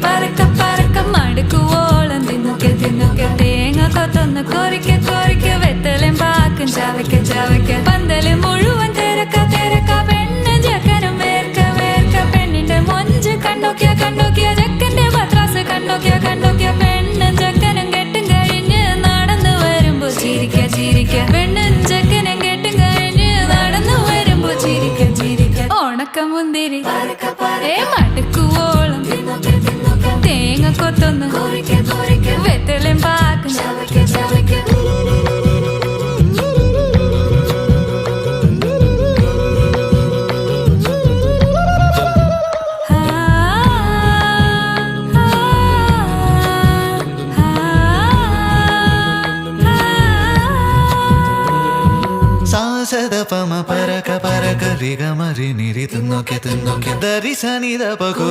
പറക്ക പറക്ക മടുക്കുവോളം തിന്നൊക്കെ തിന്നൊക്കെ തേങ്ങ കൊത്തൊന്ന് കൊറിക്ക കൊറിക്ക വെത്തലും പാക്കും ചവയ്ക്ക ചവയ്ക്ക പന്തല് മുഴുവൻ തിരക്ക തിരക്ക പെണ്ണ് ജക്കനും വേർക്ക വേർക്ക പെണ്ണിന്റെ മൊഞ്ച് കണ്ടോക്കിയ കണ്ടോക്കിയ ജക്കന്റെ പത്രാസ് കണ്ടോക്കിയ കണ്ടോക്കിയ പെണ്ണും ജക്കനും കെട്ടും കഴിഞ്ഞ് നടന്നു വരുമ്പോ ചിരിക്ക ചിരിക്ക പെണ്ണും ജക്കനും കെട്ടും കഴിഞ്ഞ് നടന്നു വരുമ്പോ ചിരിക്ക ചിരിക്ക ഉണക്ക മുന്തിരി മടുക്കുവോളം തേങ്ങ കൊത്തൊന്ന് വെത്തലും പാക്കും സാസദപമ പരക പരക രിഗമരി നിരി തിന്നൊക്കെ തിന്നൊക്കെ ദരി സനിദ പകു